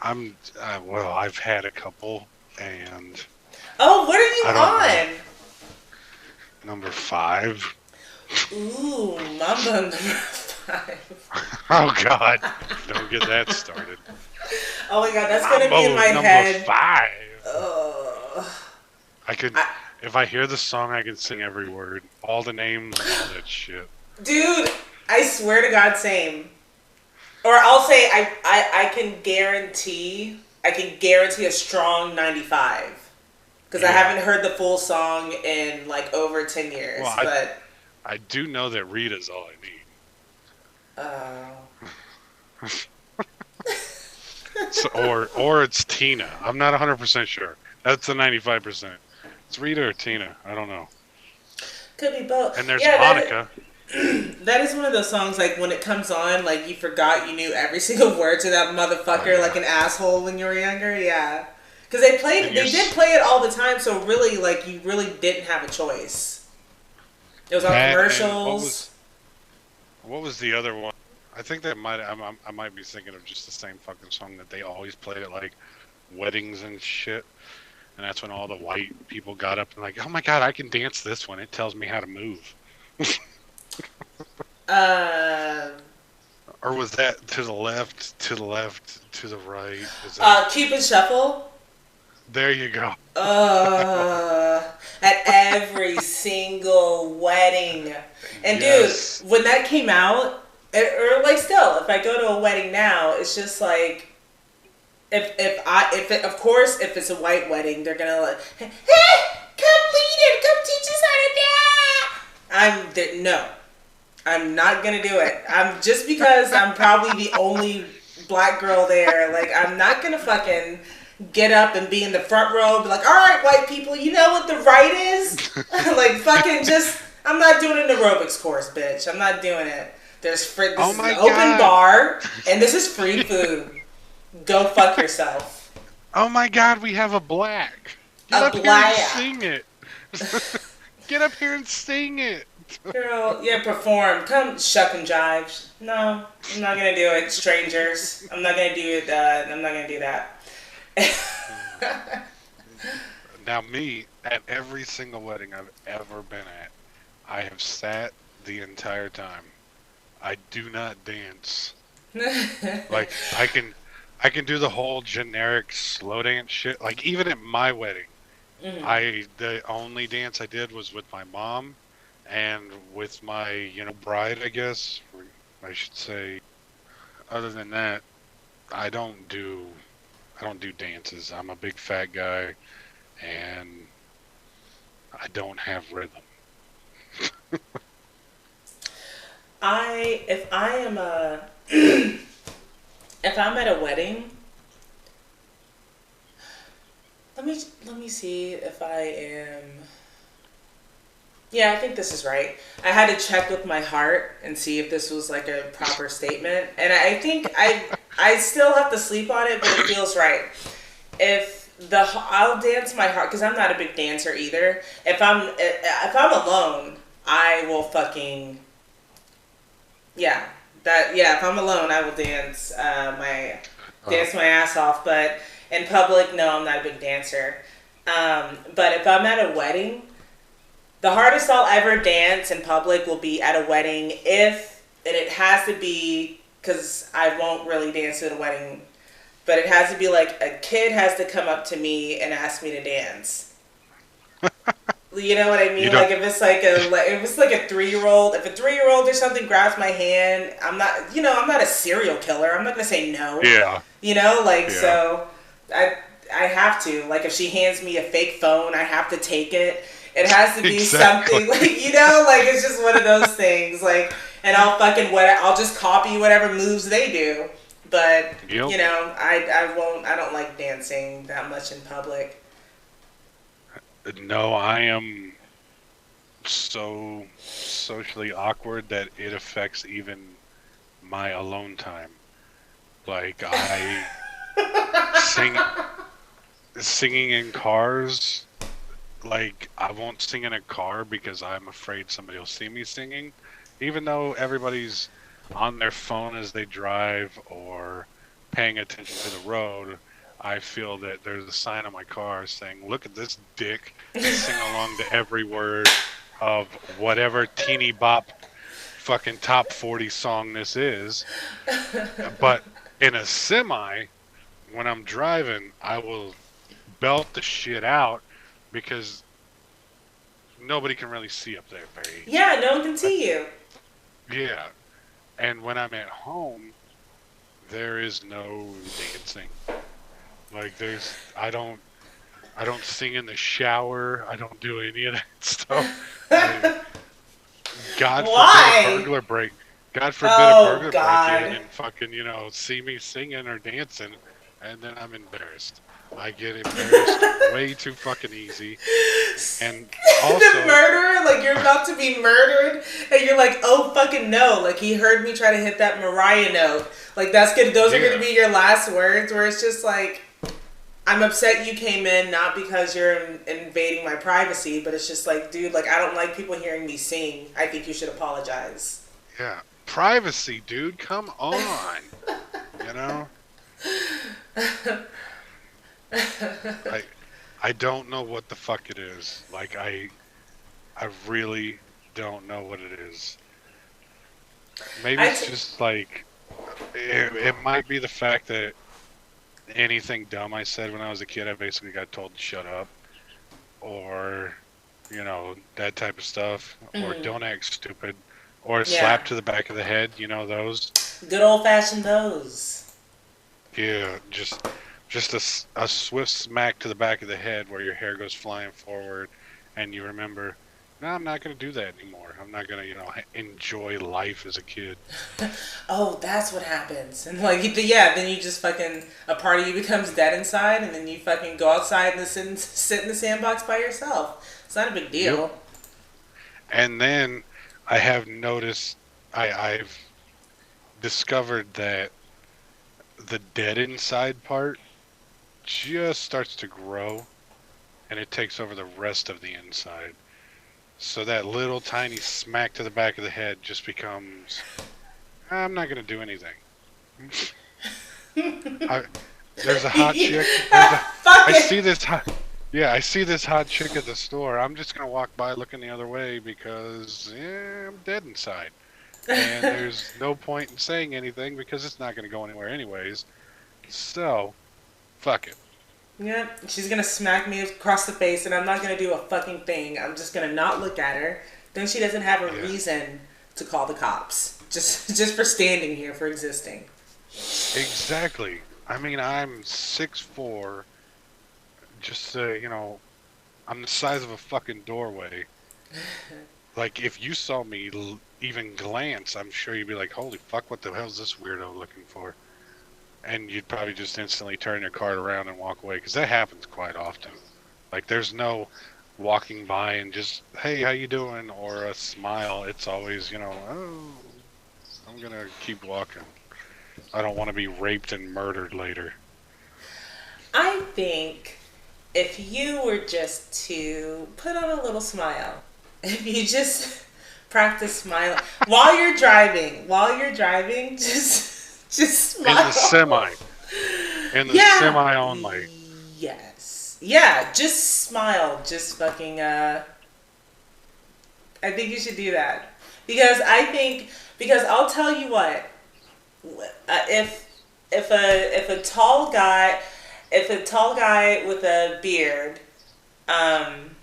Well, I've had a couple, and Oh, what I don't know. are you Number five. on? Ooh, Mamba number five. Oh God, don't get that started. Oh my god, that's gonna be in Mambo my number head. five. Ugh. I could, I, if I hear the song, I can sing every word, all the names and all that shit. dude, I swear to God, same. Or I'll say I I can guarantee a strong 95 because I Yeah. haven't heard the full song in like over 10 Well, years. But I do know that Rita's all I uh, need. So, or it's Tina. I'm not 100% sure. That's the 95%. It's Rita or Tina. I don't know. could be both. And there's Yeah, Monica. that is one of those songs like when it comes on, like you forgot you knew every single word to that Oh motherfucker like yeah. an asshole when you were younger. Yeah, because And they did play it all the time. So really, like you really didn't have a choice. It was on that and commercials. what was the other one? I think that I might be thinking of just the same fucking song that they always played at like weddings and shit. And that's when all the white people got up and like, oh my god, I can dance this one. It tells me how to move. Uh, Or was that to the left, to the right? Is that Cupid Shuffle. there? You go. Uh, at every single wedding. And dude, Yes. when that came out, or like still, if I go to a wedding now, it's just like if it, of course if it's a white wedding, they're gonna like, hey, come lead it, come teach us how to dance. No, I'm not gonna do it. I'm just because I'm probably the only black girl there. Like I'm not gonna fucking get up and be in the front row. Be like, all right, white people, you know what the right is? Like fucking just. I'm not doing an aerobics course, bitch. I'm not doing it. This Oh is an my open god. bar, and this is free food. Go fuck yourself. Oh my god, we have a black. Get A up here and black. sing it. Get up here and sing it. Girl, yeah, perform. Come shuck and jive. No, I'm not gonna do it. Strangers. I'm not gonna do it. I'm not gonna do that. Now, me, at every single wedding I've ever been at, I have sat the entire time. I do not dance. Like I can do the whole generic slow dance shit. Like even at my wedding, Mhm. I the only dance I did was with my mom and with my, bride, I guess. Or I should say. Other than that, I don't do I don't do dances. I'm a big fat guy and I don't have rhythm. I if I am a if I'm at a wedding, let me let me see if I am. Yeah, I think this is right. I had to check with my heart and see if this was like a proper statement, and I think I still have to sleep on it, but it feels right. If the I'll dance my heart because I'm not a big dancer either. If I'm alone, I will fucking yeah yeah. If I'm alone, I will Oh, dance my ass off. But in public, no, I'm not a big dancer. But if I'm at a wedding, the hardest I'll ever dance in public will be at a wedding if, and it has to be because I won't really dance at a wedding, but it has to be like a kid has to come up to me and ask me to dance. You know what I you mean? don't. Like if it's like a 3 year old, if a 3 year old or something grabs my hand, I'm not a serial killer. I'm not gonna say no. Yeah, Like yeah, so, I I have to. Like if she hands me a fake phone, I have to take it. It has to be exactly. something like like it's just one of those things. Like and I'll just copy whatever moves they do. But Yep. I won't. I don't like dancing that much in public. No, I am so socially awkward that it affects even my alone time. Like I sing singing in cars. Like I won't sing in a car because I'm afraid somebody will see me singing, even though everybody's on their phone as they drive or paying attention to the road, I feel that there's a sign on my car saying, "Look at this dick sing along to every word of whatever teeny bop fucking top 40 song this is." But in a semi, when I'm driving, I will belt the shit out because nobody can really see up there very easily. Yeah, no one can I, see you. yeah. And when I'm at home, there is no dancing. Like I don't sing in the shower. I don't do any of that stuff. I God forbid a Why? burglar break. God forbid a Oh burglar break in God. and fucking, see me singing or dancing, and then I'm embarrassed. I get embarrassed way too fucking easy. And The also, murderer, like you're about to be murdered, and you're like, oh fucking no! Like he heard me try to hit that Mariah note. Like that's good. Those are gonna yeah, be your last words. Where it's just like, I'm upset you came in, not because you're invading my privacy, but it's just like, dude, like I don't like people hearing me sing. I think you should apologize. yeah. Privacy, dude. Come on. You know? I I don't know what the fuck it is. Like I really don't know what it is. Maybe I it's t- just like it might be the fact that anything dumb I said when I was a kid, I basically got told to shut up, or that type of stuff, or mm, don't act stupid, or yeah, slap to the back of the head. Those. good old fashioned those. Yeah, just a swift smack to the back of the head where your hair goes flying forward, and you remember, no, I'm not going to do that anymore. I'm not going to enjoy life as a kid. Oh, that's what happens. And like, yeah, then you just fucking a part of you becomes dead inside, and then you fucking go outside and sit in the sandbox by yourself. It's not a big Yep. deal. And then I have noticed, I've discovered that the dead inside part just starts to grow, and it takes over the rest of the inside. So that little tiny smack to the back of the head just becomes, I'm not going to do anything. I, there's a hot chick. Fuck I it. see this hot, yeah, I see this hot chick at the store. I'm just going to walk by looking the other way because I'm dead inside. And there's no point in saying anything because it's not going to go anywhere anyways. So, fuck it. Yeah, she's gonna smack me across the face, and I'm not gonna do a fucking thing. I'm just gonna not look at her. Then she doesn't have a Yeah, reason to call the cops. Just for standing here, for existing. exactly. I mean, I'm 6'4", just I'm the size of a fucking doorway. Like, if you saw me even glance, I'm sure you'd be like, holy fuck, what the hell's this weirdo looking for? And you'd probably just instantly turn your cart around and walk away, because that happens quite often. Like, there's no walking by and just, hey, how you doing? Or a smile. It's always, oh, I'm gonna keep walking. I don't want to be raped and murdered later. I think if you were just to put on a little smile, if you just practice smiling while you're driving, just In the smile. semi. In the Yeah. semi only. Yes. Yeah, just smile. Just fucking I think you should do that. Because I'll tell you what, if a tall guy with a beard, um,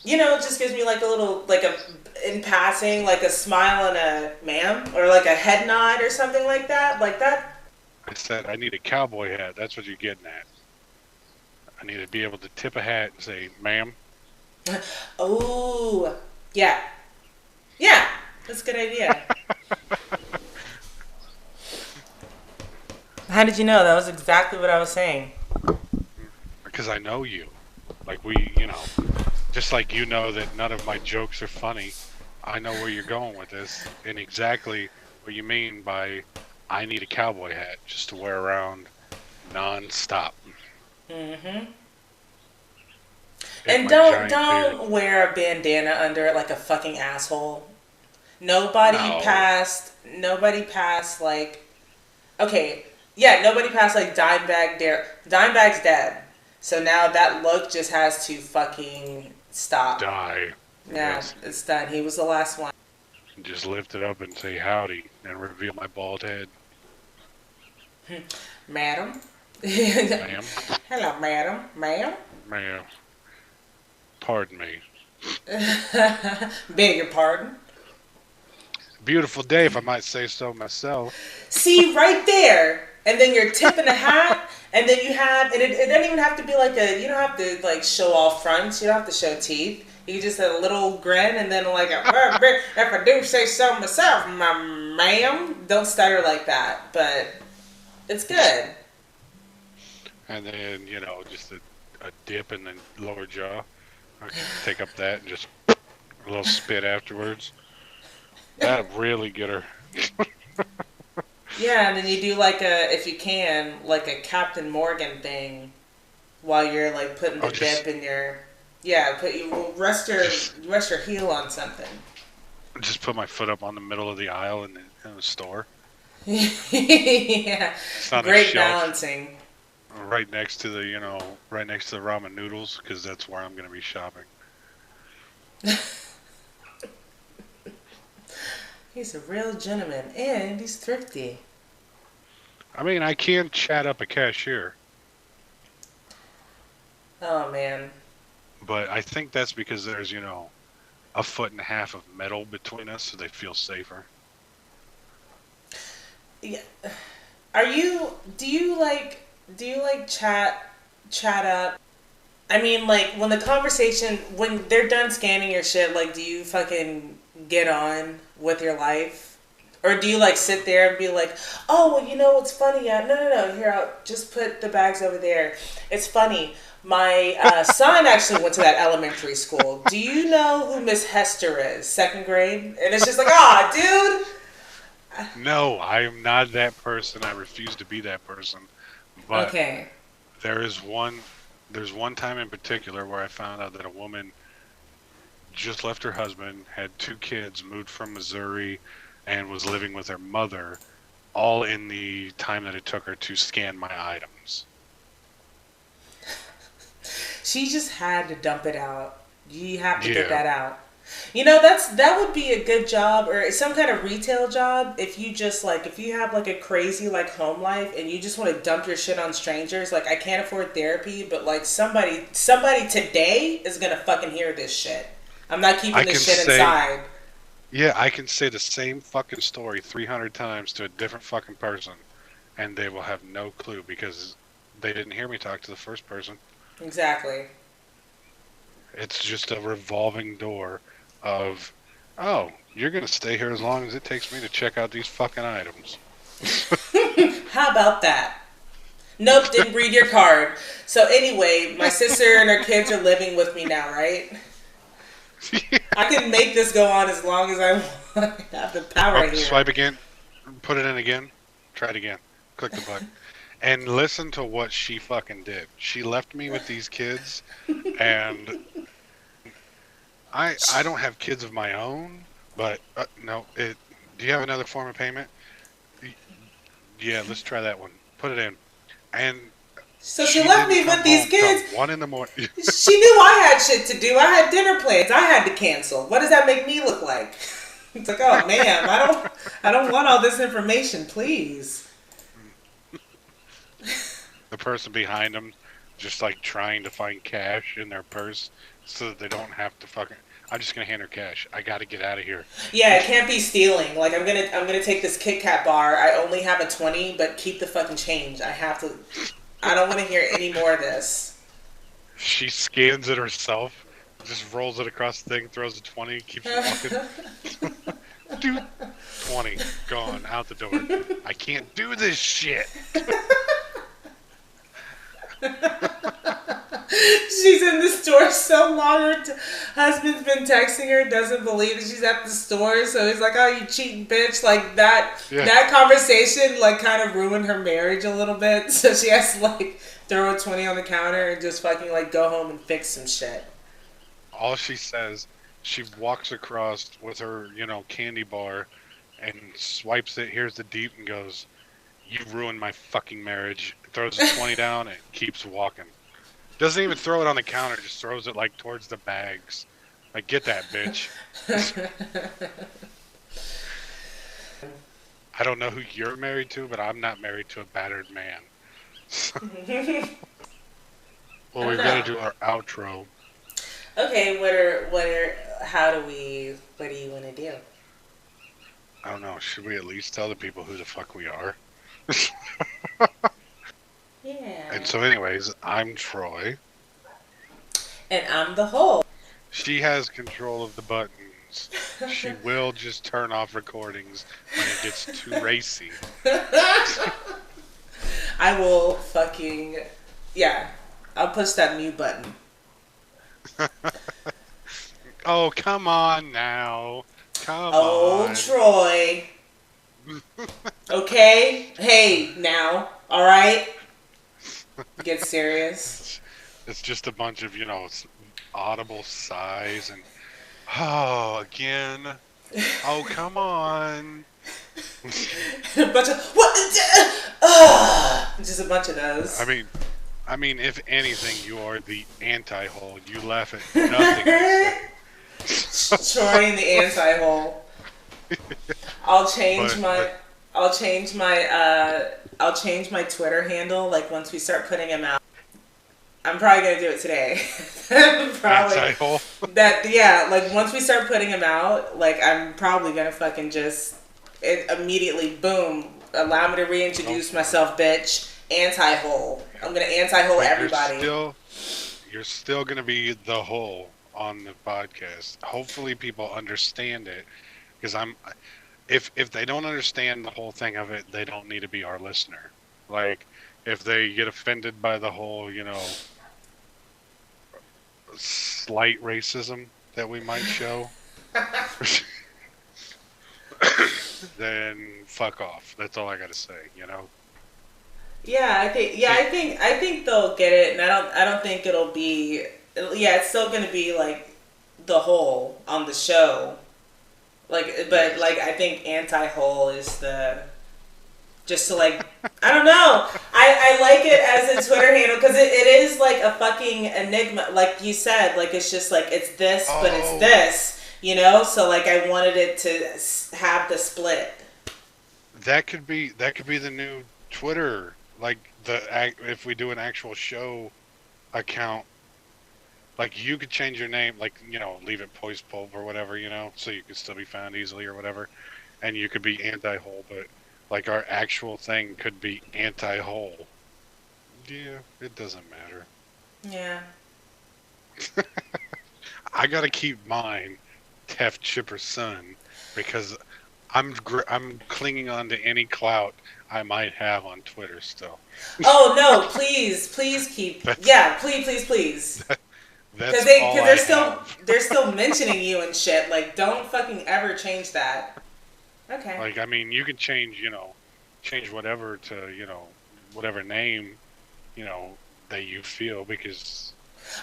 it just gives me like a little, like a, in passing, like a smile and a ma'am, or like a head nod or something like that. I said, I need a cowboy hat. That's what you're getting at. I need to be able to tip a hat and say, ma'am. Oh, yeah, yeah, that's a good idea. How did you know? That was exactly what I was saying. Because I know you. Like, just like you know that none of my jokes are funny, I know where you're going with this and exactly what you mean by I need a cowboy hat just to wear around non-stop. Mm-hmm. And And my giant beard. don't wear a bandana under it like a fucking asshole. No. Nobody passed like Okay, yeah, nobody passed like Dimebag Dare. Dimebag's dead. So now that look just has to fucking stop. Die. Yeah, Yes. it's done. He was the last one. Just lift it up and say howdy and reveal my bald head. Madam. Ma'am. Hello, madam. Ma'am. Ma'am. Pardon me. Beg your pardon. Beautiful day, if I might say so myself. See, right there. And then you're tipping a hat, and then you have, and it doesn't even have to be like a, you don't have to like show all fronts, you don't have to show teeth. You just a little grin, and then like, if I do say so myself, my ma'am, don't stutter like that, but it's good. And then, just a dip in the lower jaw. I can take up that and just a little spit afterwards. That'll really get her. Yeah, and then you do like a, if you can, like a Captain Morgan thing while you're like putting the dip in your, yeah, rest your heel on something. Just put my foot up on the middle of the aisle in the store. Yeah, great balancing. Right next to the, right next to the ramen noodles, because that's where I'm going to be shopping. He's a real gentleman, and he's thrifty. I mean, I can chat up a cashier. Oh, man. But I think that's because there's, a foot and a half of metal between us, so they feel safer. Yeah. Do you like chat up? I mean, like, when when they're done scanning your shit, like, do you fucking get on with your life? Or do you, like, sit there and be like, oh, well, you know what's funny? No. Here, I'll just put the bags over there. It's funny. My son actually went to that elementary school. Do you know who Miss Hester is? Second grade? And it's just like, dude. No, I am not that person. I refuse to be that person. But okay. There's one time in particular where I found out that a woman just left her husband, had 2 kids, moved from Missouri, and was living with her mother, all in the time that it took her to scan my items. She just had to dump it out. You have to get that out. That would be a good job, or some kind of retail job, if you have like a crazy like home life and you just want to dump your shit on strangers. Like, I can't afford therapy, but like somebody today is gonna fucking hear this shit. I'm not keeping this shit inside. Yeah, I can say the same fucking story 300 times to a different fucking person, and they will have no clue because they didn't hear me talk to the first person. Exactly. It's just a revolving door of, oh, you're going to stay here as long as it takes me to check out these fucking items. How about that? Nope, didn't read your card. So anyway, my sister and her kids are living with me now, right? Yeah. I can make this go on as long as I want. I have the power here. Swipe again. Put it in again. Try it again. Click the button. And listen to what she fucking did. She left me with these kids, and I don't have kids of my own, but no. Do you have another form of payment? Yeah, let's try that one. Put it in. And so she left me with these kids. 1 in the morning. She knew I had shit to do. I had dinner plans. I had to cancel. What does that make me look like? It's like, oh man, I don't want all this information, please. The person behind them just like trying to find cash in their purse so that they don't have to fucking, I'm just gonna hand her cash. I gotta get out of here. Yeah, it can't be stealing. Like, I'm gonna take this Kit Kat bar. I only have a 20, but keep the fucking change. I don't want to hear any more of this. She scans it herself, just rolls it across the thing, throws a 20, keeps walking. Dude, 20 gone out the door. I can't do this shit. She's in the store so long. Her husband's been texting her, doesn't believe that she's at the store, so he's like, oh, you cheating bitch. Like, that conversation like kind of ruined her marriage a little bit, so she has to like throw a 20 on the counter and just fucking like go home and fix some shit. All she says, she walks across with her candy bar and swipes it, here's the deep, and goes, You ruined my fucking marriage. Throws a 20 down and keeps walking. Doesn't even throw it on the counter, just throws it like towards the bags. Like, get that bitch. I don't know who you're married to, but I'm not married to a battered man. Well, I don't we've got to know. do our outro. Okay, what do you want to do? I don't know. Should we at least tell the people who the fuck we are? Yeah. And so, anyways, I'm Troy. And I'm the whole. She has control of the buttons. She will just turn off recordings when it gets too racy. I will fucking, yeah. I'll push that mute button. Oh, come on now. Come Oh, on. Troy. Okay? Hey, now. Alright? Get serious. It's just a bunch of, audible sighs and, oh, again. Oh, come on. A bunch of, what? Just a bunch of those. I mean, if anything, you are the anti-hole. You laugh at nothing I say. Troy in the anti-hole. I'll change my Twitter handle like once we start putting them out. I'm probably gonna do it today. Probably. Anti-hole? Like once we start putting them out, like I'm probably gonna fucking just immediately boom, allow me to reintroduce myself, bitch. Anti-hole. I'm gonna anti-hole everybody. You're still gonna be the hole on the podcast. Hopefully people understand it, because if they don't understand the whole thing of it, they don't need to be our listener. Like, if they get offended by the whole, slight racism that we might show, then fuck off. That's all I gotta say, Yeah, I think they'll get it, and I don't think it'll be. Yeah, it's still gonna be like the whole on the show, like, but like I think anti-whole is the. Just to like, I don't know. I like it as a Twitter handle because it is like a fucking enigma. Like you said, like it's just like it's this, but it's this, So like I wanted it to have the split. That could be the new Twitter. Like if we do an actual show account, like you could change your name, like leave it Poised Pulp or whatever, so you could still be found easily or whatever, and you could be anti-hole, but. Like, our actual thing could be anti-hole. Yeah, it doesn't matter. Yeah. I gotta keep mine, Tef Chipper Son, because I'm clinging on to any clout I might have on Twitter still. Oh, no, please keep... Yeah, please. Because they're still mentioning you and shit. Like, don't fucking ever change that. Okay. Like, I mean, you can change whatever to, whatever name, that you feel, because...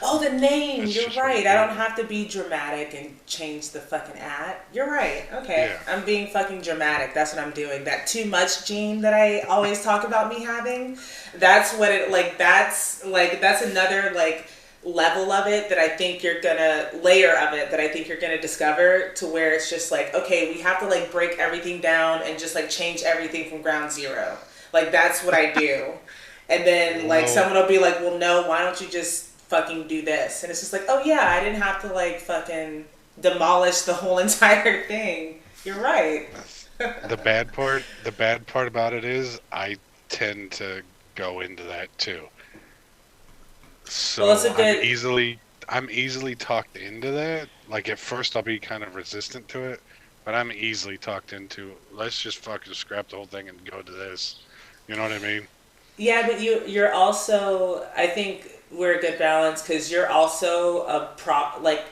Oh, the name! You're right. I don't have to be dramatic and change the fucking @. You're right. Okay. Yeah. I'm being fucking dramatic. That's what I'm doing. That too much gene that I always talk about me having, that's what it, like, that's another, like... level of it that I think you're gonna discover, to where it's just like, okay, we have to like break everything down and just like change everything from ground zero. Like that's what I do. And then like someone will be like, well, no, why don't you just fucking do this? And it's just like, oh yeah, I didn't have to like fucking demolish the whole entire thing. You're right. The bad part about it is I tend to go into that too. So well, I'm easily talked into that. Like at first I'll be kind of resistant to it, but I'm easily talked into, let's just fucking scrap the whole thing and go to this. You know what I mean? Yeah, but you're also, I think we're a good balance, because you're also like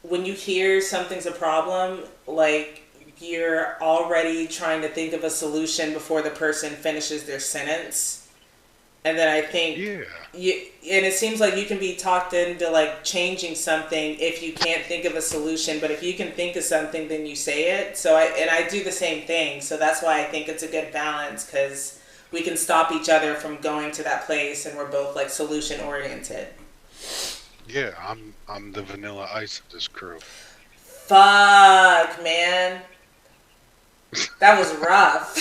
when you hear something's a problem, like you're already trying to think of a solution before the person finishes their sentence. And then I think Yeah. and it seems like you can be talked into like changing something if you can't think of a solution, but if you can think of something, then you say it. So I do the same thing. So that's why I think it's a good balance, because we can stop each other from going to that place, and we're both like solution oriented. Yeah, I'm the vanilla ice of this crew. Fuck, man. That was rough.